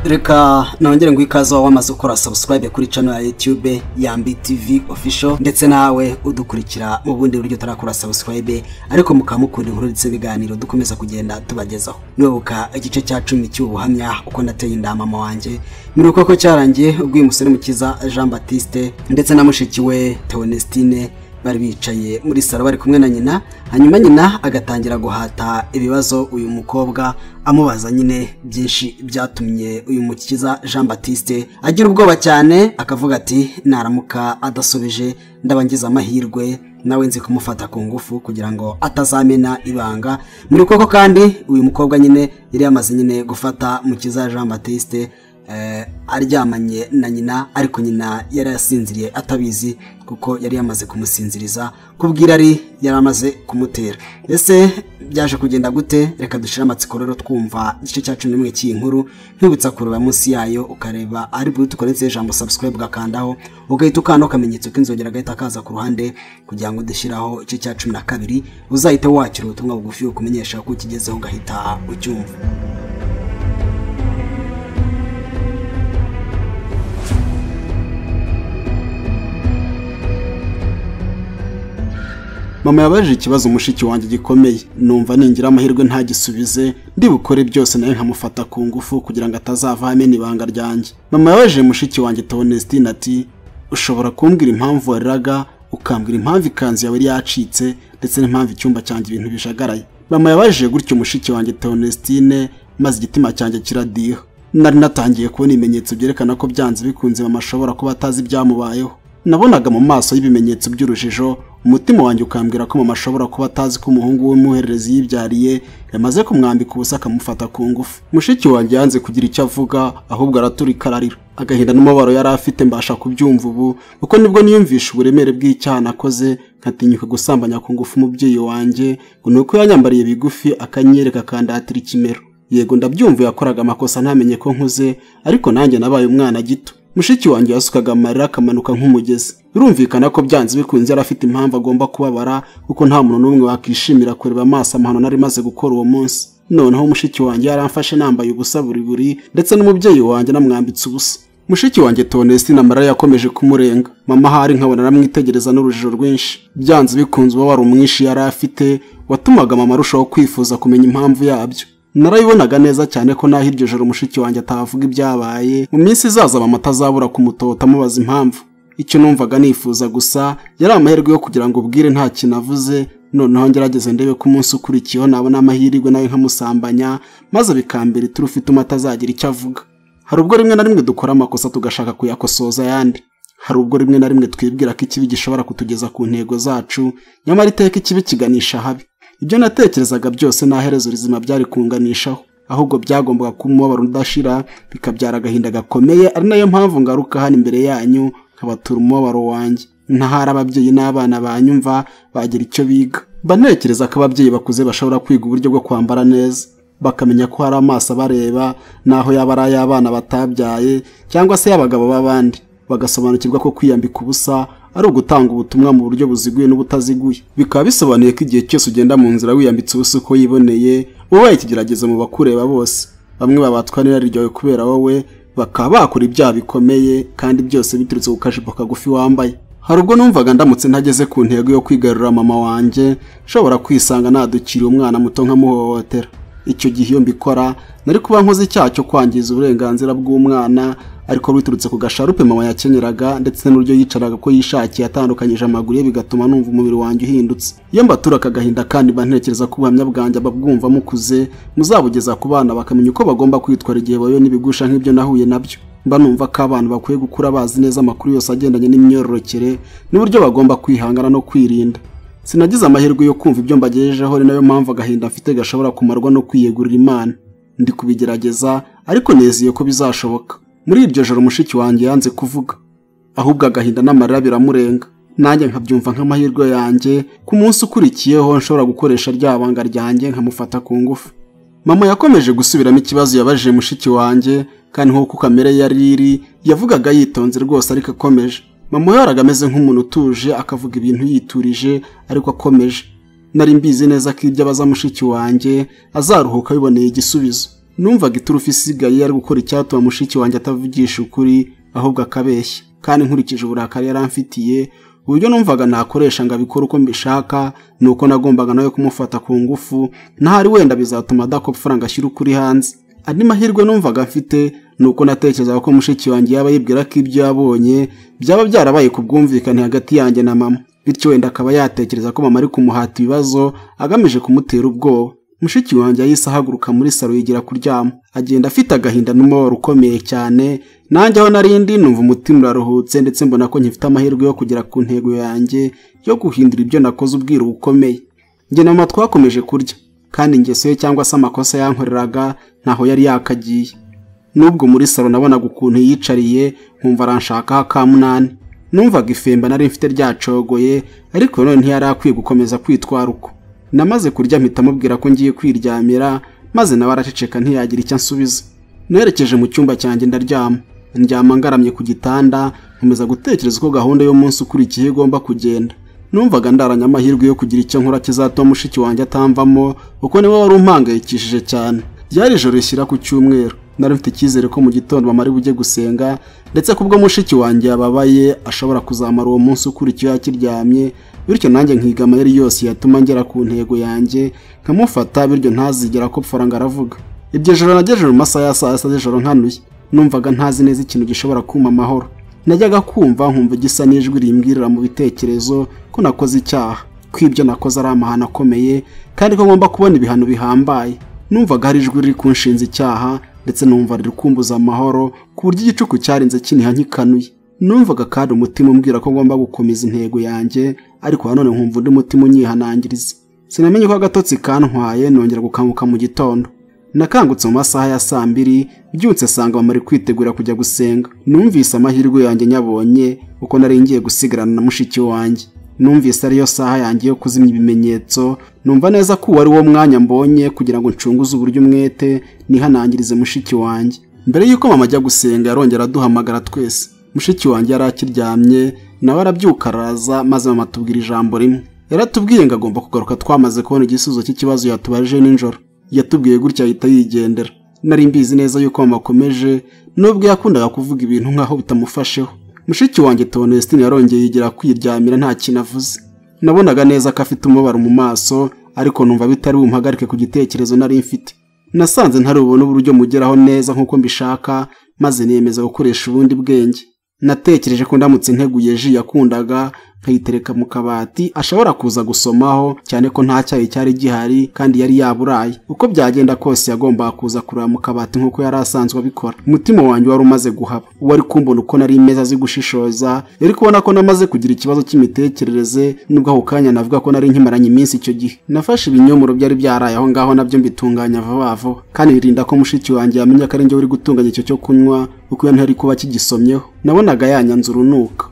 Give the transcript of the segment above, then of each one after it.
Reka nongere ngo ikaze wamaze ukora subscribe kuri channel ya YouTube YAMBI TV official ndetse nawe udukurikira mu bundi buryo tarakora subscribe ariko mukamukunda inkuru ndetse biganiro dukomeza kugenda tubagezaho. Nibuka igice cya 10 cy'ubuhamya uko nateye inda mama wanje miruko ko cyarangiye ubwo Umusore mukiza Jean Baptiste ndetse na mushiki we Theonestine bari bicaye muri salo bari kumwe na nyina, hanyuma nyina agatangira guhata ibibazo uyu mukobwa amubaza nyine byinshi byatumye uyu mukiza Jean Baptiste agira ubwoba cyane, akavuga ati naramuka adasubije ndabangiza amahirwe nawe nzi kumufata ku ngufu kugira ngo atazamena ibanga. Muri koko kandi uyu mukobwa nyine yari yamaze nyine gufata mukiza Jean Baptiste aryamanye na nyina, ariko nyina yari yasinziriye atabizi kuko yari yamaze kumusinziriza kubwira ari yaramaze kumutera. Ese byaje kugenda gute? Reka dushira amatsiko rero twumva igice cya 11 cy'inkuru. Nkibutsa kureba munsi yayo ukareba ari bwo tukoretse ijambo subscribe gakandaho ugahita ukanda kamenyetso k'inzogera gahita kaza ku ruhande kugira ngo dushyiraho igice cya 12 uzahite wakira ubutumwa bugufi ukumenyesha ko ukigezeho ugahita ucyumva. Mama yabaje ikibazo mushiki wanjye gikomeye, numva ningira amahirwe ntagisubize ndibukore byose naye nkamufata ku ngufu kugira ngo atazava amena ibanga ryanjye. Mama yabaje mushiki wanjye Theonestine ati ushobora kumbwira impamvu wariraga ukambwira impamvu ikanzu yawe yacitse ndetse n'impamvu icyumba cyanjye ibintu bishagaraye. Mama yabaje gutyo mushiki wanjye Theonestine maze igitima cyanjye kiradiha. Nari natangiye kubona ibimenyetso byerekana ko byanze bikunze mama ashobora kuba atazi byamubayeho. Nabonaga mu maso y'ibimenyetso by'urujijo, umutima wanjye ukambwira ko mama ashobora kuba atazi ko umuhungu we muhererezi yibyariye yamaze kumwambika ubusa akamufata ku ngufu. Mushiki wanjye yanze kugira icyo avuga ahubwo araturika ararira. Agahinda n'umubabaro yari afite mbasha kubyumva ubu kuko nibwo niyumvisha uburemere bw'icyaha nakoze, nkatinyuka gusambanya ku ngufu umubyeyi wanjye ngo nuko yanyambariye bigufi akanyereka kandatira ikimero. Yego ndabyumva yakoraga amakosa ntamenye ko nkuze, ariko nanjye nabaye umwana gito. Mushiki wanjye yasukaga amarira akamanuka nk'umugezi. Birumvikana ko byanze bikunze yari afite impamvu agomba kubabara kuko nta muntu n'umwe wakishimira kureba amaso amahano nari maze gukora uwo munsi. Noneho mushiki wanjye yaramfashe nambaye ubusa buri ndetse n'umubyeyi wanjye namwambitse ubusa. Mushiki wanjye Theonestine amarira yakomeje kumurenga. Mama hari nkabona aramwitegereza n'urujijo rwinshi. Byanze bikunze uba wari umwishi yari afite watumaga mama arushaho kwifuza kumenya impamvu yabyo. Narayibonaga neza cyane ko naho iryo joro mushiki wanjye atavuga ibyabaye mu minsi izaza mama atazabura kumutota amubaza impamvu. Icyo numvaga nifuza gusa yari amahirwe yo kugira ngo ubwire nta kintu avuze, noneho ngerageze ndebe ko umunsi ukurikiyeho nabona amahirwe nawe nkamusambanya maze bikambera ituru ufite atazagira icyo avuga. Hari ubwo rimwe na rimwe dukora amakosa tugashaka kuyakosoza yandi. Hari ubwo rimwe na rimwe twibwira ko ikibi gishobora kutugeza ku ntego zacu, nyamara iteka ikibi kiganisha habi. Ibyo natekerezaga byose naherezo rizima byari kunganishaho, ahubwo byagombaga kumubabara udashira bikabyara agahinda gakomeye. Ari nayo mpamvu ngaruka hano imbere yanyu nkabatura umubabaro wanjye. Ntahari ababyeyi n'abana banyumva bagira icyo biga. Banekereza ko ababyeyi bakuze bashobora kwiga uburyo bwo kwambara neza, bakamenya ko hari amaso bareba naho yaba ari ay'abana batabyaye cyangwa se y'abagabo b'abandi, bagasobanukirwa ko kwiyambika ubusa ari ugutanga ubutumwa mu buryo buziguye n'ubutaziguye. Bikaba bisobanuye ko igihe cyose ugenda mu nzira wiyambitse ubusa uko yiboneye ubaye ikigerageza mu bakureba bose. Bamwe babatwa n'irari ryawe kubera wowe bakaba bakora ibyaha bikomeye kandi byose biturutse ku kajipo kagufi wambaye. Hari ubwo numvaga ndamutse ntageze ku ntego yo kwigarurira mama wanjye nshobora kwisanga nadukiriye umwana muto nkamuhohotera. Icyo gihe iyo mbikora nari kuba nkoze icyaha cyo kwangiza uburenganzira bw'umwana, ariko biturutse ku gasharupe mama yakenyeraga ndetse n'uburyo yicaraga ko yishakiye atandukanyije amaguru ye bigatuma numva umubiri wanjye uhindutse. Iyo mbatura akagahinda kandi bantekereza ko ubuhamya bwanjye ababwumva mukuze muzabugeza ku bana bakamenya uko bagomba kwitwara igihe bayo n'ibigusha nk'ibyo nahuye nabyo. Mba numva ko abantu bakwiye gukura bazi neza amakuru yose agendanye n'imyororokere n'uburyo bagomba kwihangana no kwirinda. Sinagize amahirwe yo kumva ibyo mbagejejeho, ni nayo mpamvu agahinda mfite gashobora kumarwa no kwiyegurira Imana. Ndi kubigerageza ariko neziye ko bizashoboka. Muri iryo joro mushiki wanjye yanze kuvuga, ahubwo agahinda n'amarira biramurenga. Nanjye nkabyumva nk'amahirwe yanjye ku munsi ukurikiyeho nshobora gukoresha ryabanga ryanjye nkamufata ku ngufu. Mama yakomeje gusubiramo ikibazo yabajije mushiki wanjye kandi nk'uko kamere yari iri yavugaga yitonze rwose ariko akomeje. Mama yaraga ameze nk'umuntu utuje akavuga ibintu yiturije ariko akomeje. Nari mbizi neza ko ibyo abaza mushiki wanjye azaruhuka biboneye igisubizo. numvaga iturufu isigaye yari gukora icyatuma mushiki wanjye atavugisha ukuri ahubwo akabeshya, kandi nkurikije uburakari yaramfitiye uburyo numvaga nakoresha ngo abikore uko mbishaka, nuko nagombaga nawe kumufata ku ngufu, ntahari wenda bizatuma adakopfura ngo ashyire ukuri hanze. Andi mahirwe numvaga mfite nuko natekerezaga ko mushiki wanjye yaba yibwira ko ibyo yabonye byaba byarabaye ku bwumvikane hagati yanjye na mama, bityo wenda akaba yatekereza ko mama ari kumuhata ibibazo agamije kumutera ubwoba. Mushiki wanjye yahise ahaguruka muri salo yigira kuryama, agenda afite agahinda n'umubabaro ukomeye cyane. Nanjye aho narindi numva umutima uraruhutse, ndetse mbona ko nkifite amahirwe yo kugera ku ntego yanjye yo guhindura ibyo nakoze ubwiru bukomeye. Njye na mama twakomeje kurya, kandi ingeso ye cyangwa se amakosa yankoreraga ntaho yari yakagiye. Nubwo muri salo nabonaga ukuntu yicariye nkumva aranshakaho akamunani, numvaga ifemba nari mfite ryacogoye, ariko none ntiyari akwiye gukomeza kwitwara uko. Namaze kurya mpita mubwira ko ngiye kwiryamira, maze nawe araceceka ntiyagira icyo ansubiza. Nerekeje mu cyumba cyanjye ndyama ngaramye ku gitanda, nkomeza gutekereza ko gahunda y'umunsi ukurikiye igomba kugenda. Numvaga ndaranye amahirwe yo kugira icyo nkora kizatuma mushiki wanjye atamvamo, kuko niwe wari umpangayikishije cyane. Byari ijoro rishyira ku cyumweru, nari mfite icyizere ko mu gitondo mama ari bujye gusenga, ndetse kubwo mushiki wanjye yababaye ashobora kuzamara uwo munsi ukurikiye akiryamye, bityo nanjye nkiga amayeri yose yatuma ngera ku ntego yanjye nkamufata, bityo ntazigera ko pfara ngo aravuga. Ibyo joro nagejeje mu masaha ya saa sita z'ijoro nkanuye, numvaga ntazi neza ikintu gishobora kumpa amahoro. Najyaga kumva nkumva igisa n'ijwi rimbwirira mu bitekerezo ko nakoze icyaha, ko ibyo nakoze ari amahano akomeye, kandi ko ngomba kubona ibihano bihambaye. Numvaga hari ijwi riri kunshinza icyaha, ndetse numva riri kumbuza amahoro ku buryo igicuku cyarinze kiniha nkikanuye. Numvaga kandi umutima umbwira ko ngomba gukomeza intego yanjye, ariko nanone nkumva undi mutima unyihanangiriza. Sinamenye ko agatotsi kantwaye, nongera gukanguka mu gitondo. Nakangutse mu masaha ya saa 2, byutse sanga mama ari kwitegura kujya gusenga. Numvise amahirwe yanjye nyabonye uko nari ngiye gusigarana na mushiki wanjye. Numvise ariyo saha yanjye yo kuzimya ibimenyetso, numva neza ko wari wo mwanya mbonye kugira ngo ncunguze uburyo umwete nihanangirize mushiki wanjye. Mbere yuko mama ajya gusenga yarongera aduhamagara twese. Mushiki wanjye yari akiryamye, nawe arabyuka araza, maze mama atubwira ijambo rimwe. Yaratubwiye ngo agomba kugaruka twamaze kubona igisubizo cy'ikibazo yatubajije nijoro. Yatubwiye gutya ahita yigendera. Nari mbizi neza yuko mama akomeje, nubwo yakundaga kuvuga ibintu nkaho bitamufasheho. Mushiki wanjye Tonestine yarongeye yigira kwiryamira nta kintu avuze. Nabonaga neza ko afite umubabaro mu maso, ariko numva bitari bumpagarike ku gitekerezo nari mfite. Nasanze ntari ubone uburyo mugeraho neza nkuko mbishaka, maze nemeza gukoresha ubundi bwenge. Natekereje ko ndamutse nteguye ji yakundaga nkayitereka mu kabati ashobora kuza gusomaho, cyane ko nta cyayi cyari gihari kandi yari yaburaye. Uko byagenda kose yagomba kuza kureba mu kabati nkuko yari asanzwe abikora. Umutima wanjye wari umaze guhaba. Wari kumbona uko nari imeza zigushishoza, yari kubona ko namaze kugira ikibazo cy'imitekerereze, nubwo aho kanya navuga ko nari nkimaranye iminsi icyo gihe. Nafashe ibinyomoro byari byaraye aho ngaho nabyo mbitunganya vuba, kandi birinda ko mushiki wanjye yamenya ko ari njye uri gutunganya icyo cyo kunywa, kuko ntari kuba kigisomyeho. Nabonaga yanyanze urunuka,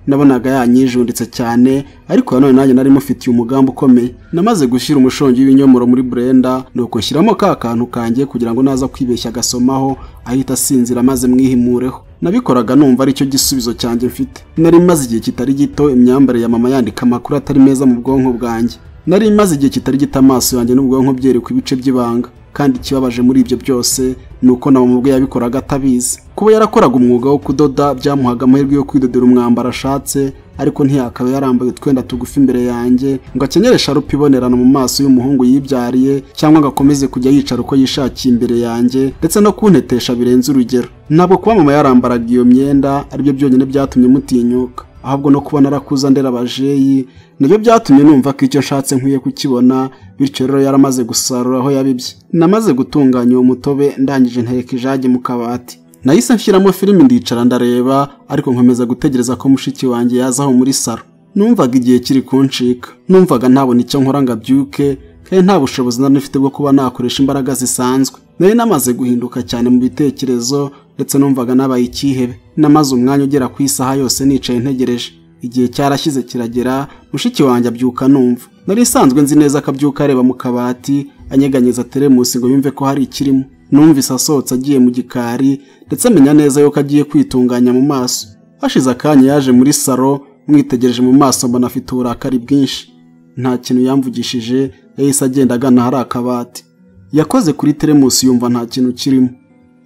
nabonaga yanyijunditse cyane, ariko nanone nanjye nari mufitiye umugambi ukomeye. Namaze gushyira umushongi w'ibinyomoro muri blender, nuko nshyiramo ka kantu kanjye kugira ngo naza kwibeshya agasomaho ahita asinzira maze mwihimureho. Nabikoraga numva ari cyo gisubizo cyanjye mfite. Nari maze igihe kitari gito imyambare ya mama yandika amakuru atari meza mu bwonko bwanjye. Nari maze igihe kitari gito amaso yanjye n'ubwonko byerekwa ibice by'ibanga, kandi ikibabaje muri ibyo byose nuko na mama ubwe yabikoraga atabizi. Kuba yarakoraga umwuga wo kudoda byamuhaga amahirwe yo kwidodera umwambaro ashatse, ariko ntiyakaba yarambaye utwenda tugufi imbere yanjye ngo akenyere sharupe ibonerana mu maso y'umuhungu yibyariye, cyangwa ngo akomeze kujya yicara uko yishakiye imbere yanjye, ndetse no kuntetesha birenze urugero. Ntabwo kuba mama yarambaraga iyo myenda aribyo byonyine byatumye mutinyuka, ahubwo no kuba narakuza ndera abajeyi nibyo byatumye numva ko icyo nshatse nkwiye kukibona. Bityo rero yaramaze gusarura aho yabibye. Namaze gutunganya uwo mutobe, ndangije nteka ijage mu kabati. Nahise nshyiramo filimi ndicara ndareba, ariko nkomeza gutegereza ko mushiki wanjye yazaho muri saro. Numvaga igihe kiri kuncika, numvaga ntabona icyo nkora ngo abyuke, kandi nta bushobozi nari mfite bwo kuba nakoresha imbaraga zisanzwe. Nari namaze guhinduka cyane mu bitekerezo, ndetse numvaga nabaye ikihebe. Namaze umwanya ugera ku isaha yose nicaye ntegereje. Igihe cyarashyize kiragera, mushiki wanjye abyuka numva. Nari isanzwe nzi neza ko abyuka areba mu kabati, anyeganyeza teremusi ngo yumve ko hari ikirimo. Numvise asohotse agiye mu gikari, ndetse amenya neza yuko agiye kwitunganya mu maso. Hashize akanya yaje muri saro, mwitegereje mu maso mbona afite uburakari bwinshi. Nta kintu yamvugishije, yahise agenda agana hari akabati. yakoze kuri teremusi yumva nta kintu kirimo,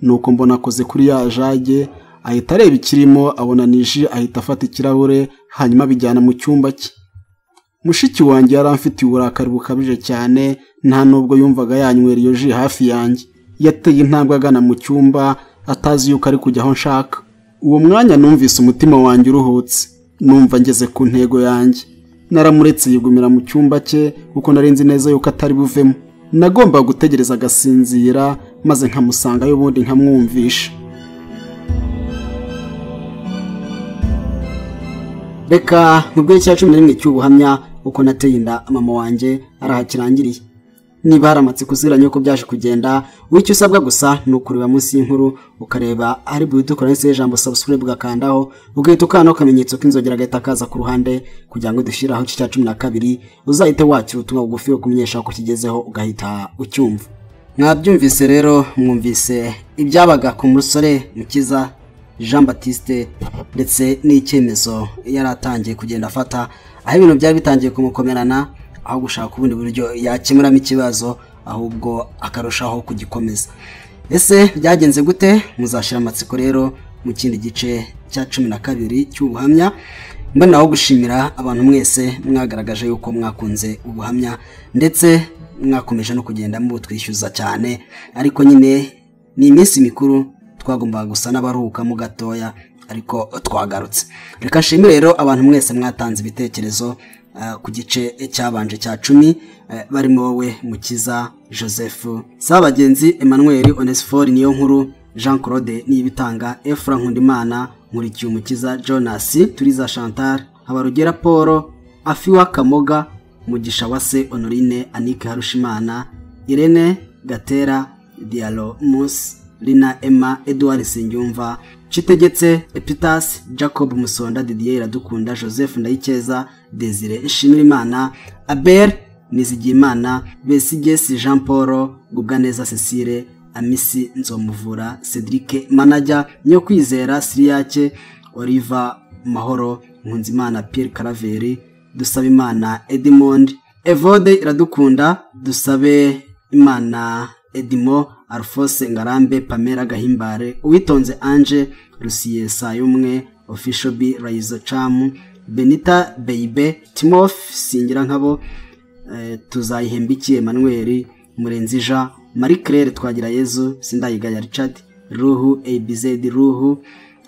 nuko mbona akoze kuri ya jage ahita areba ikirimo abona niji ahita afata ikirahure hanyuma bijyana mu cyumba cye. Mushiki wanjye yaramfitiye uburakari bukabije cyane, nta nubwo yumvaga yanywera iyo ji hafi yanjye. Yateye intambwe agana mu cyumba atazi yuko ari kujya aho nshaka. Uwo mwanya numvise umutima wanjye uruhutse, numva ngeze ku ntego yanjye. Naramuretse yigumira mu cyumba cye kuko nari nzi neza yuko atari buvemo. Nagomba gutegereza agasinzira maze nkamusangayo ubundi nkamwumvisha. Reka nubwo cya 11 cy'ubuhamya uko nateye inda mama wanjye arahakirangiriye. Niba haramatse kuziranye uko byaje kugenda, wicyo usabwa gusa ni ukureba munsi y'inkuru ukareba ari budukora nse ijambo subscribe ugakandaho, ugahita ukana akamenyetso k'inzogera gahita kaza ku ruhande kugira ngo dushiraho cya 12 uzahite wakira ubutumwa bugufi kumenyesha ko kigezeho ugahita ucyumva. Mwabyumvise rero, mwumvise ibyabaga ku Umusore Mukiza Jean Baptiste ndetse n'icyemezo yaratangiye kugenda afata, aho ibintu byari bitangiye kumukomerana, aho gushaka ubundi buryo yakemuramo ikibazo ahubwo akarushaho kugikomeza. Ese byagenze gute? Muzashira amatsiko rero mu kindi gice cya 12 cy'ubuhamya. Mbanaho gushimira abantu mwese mwagaragaje yuko mwakunze ubuhamya ndetse mwakomeje no kugenda mu twishyuza cyane, ariko nyine ni iminsi mikuru twagombaga gusa n'abaruhuka mu gatoya, ariko twagarutse. Reka nshimire rero abantu mwese mwatanze ibitekerezo ku gice cyabanje cya 10, barimo wowe Mukiza Joseph, Sabagenzi Emmanuel, Onesphore niyo nkuru, Jean Claude Nibitanga, Efra Nkundimana, Nkurikiye Umukiza, Jonas, Turiza Chantal, Habarugera Paul, Afiwa Kamoga, Mugisha Wase Honorine, Anike Harushimana, Irene Gatera, Dialo Mus, Lina Emma, Edouard Singyumva, Chitegetse Epitas, Jacob Musonda, Didier Iradukunda, Joseph Ndayikeza, Desire Nshimirimana, Abel Nizigimana, Besigesi Jean Paul, Gubwaneza Cecile, Amisi Nzomuvura, Cedric Manager, Nyokwizera Siriake, Oliva Mahoro, Nkunzimana Pierre Caraveri, Dusabimana Edmond, Evode Iradukunda, Dusabe Imana Edimo, Alphonse Ngarambe, Pamela Gahimbare, Uwitonze Ange, Lucie Sayumwe, Official B Raizo Chamu, Benita Beibe, Timof Singira nkabo, Tuzayihembikiye Emmanuel, Murenzija, Marie Claire Twagirayezu, Sindayigaya Richard, Ruhu ABZ Ruhu,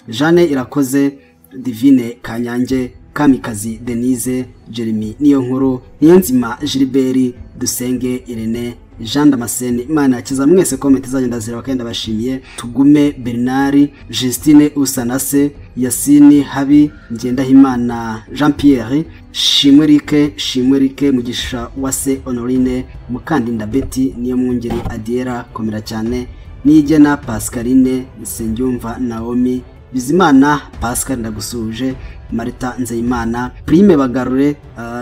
Jeanne Irakoze, Divine Kanyange, Kamikazi Denise, Jeremy Niyonkuru, Niyonzima Gilbert, Dusenge Irene, Jean Damascene. Imana yakiza mwese, comment zagenda zira bakenda bashimiye. Tugume Bernard, Justine Usanase, Yasini Habi, Ngendahimana Jean Pierre, Shimwerike, Mugisha Wase Honorine, Mukandinda Betty, niyo mwungeri Adiera komera cyane, Nigena Pascaline, Sengyumva Naomi, Bizimana Pascal ndagusuje, Marita Nzeyimana, Prime Bagarure,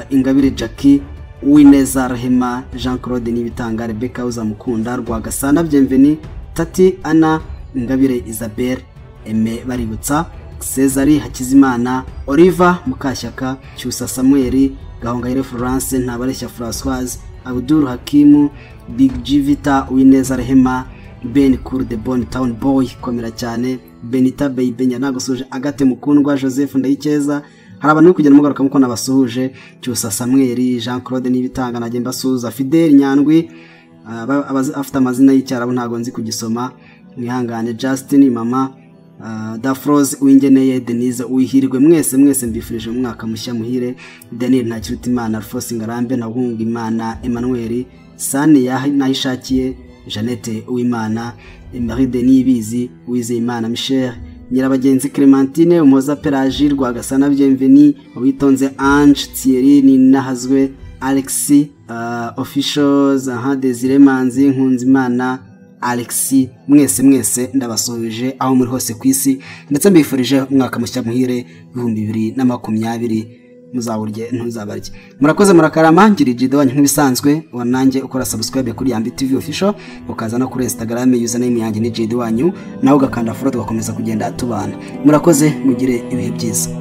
Ingabire Jackie, Uwineza Rahema, Jean Claude Nibitanga, Rebecca Uzamukunda, Rwagasana Bienveni, Tati Ana, Ingabire Isabel, Eme Baributsa, Cesari Hakizimana, Oliva Mukashyaka, Cyusa Samuel, Gahongayire Florence, Ntabareshya Françoise, Abdul Hakimu, Big Jivita, Uwineza Rahema, Ben Cour de Bonne Town Boy komera cyane, Benita Baby Nyanagusuje, Agate Mukundwa, Joseph Ndayikeza. Hari abantu kugenda mugaruka muko nabasuhuje, Cyusa Samuel, Jean Claude Nibitanga, nagenda suza Fidel Nyandwi, afite amazina y'icyarabo ntago nzi kugisoma, mwihangane. Justin Mama, Dafroze Uwingeneye, Denise Uwihirwe, mwese mbifurije umwaka mushya muhire. Daniel Ntakirutimana, Alphonse Ngarambe, Nahunga Imana Emmanuel, Sani Nahishakiye, Jeannette Uwimana, Marie Denibizi, Uwizeyimana Michel, Nyirabagenzi Clementine, Umuhoza Pelagie, Rwagasana Bienveni, Uwitonze Ange, Thierry Ninahazwe, Alexis, Officials, Desire Manzi, Nkunzimana Alexis. Mwese ndabasuhuje aho muri hose kwisi, ndetse mbifurije umwaka mushya muhire 2020, muzawurye ntuzabarye. Murakoze murakarama, ngira Igice wanyu nk'ibisanzwe, wanange ukora subscribe kuri YAMBI TV official, ukaza no kuri Instagram username yanjye ni Igice wanyu, nawe ugakanda follow tugakomeza kugenda tubana. Murakoze, mugire ibihe byiza.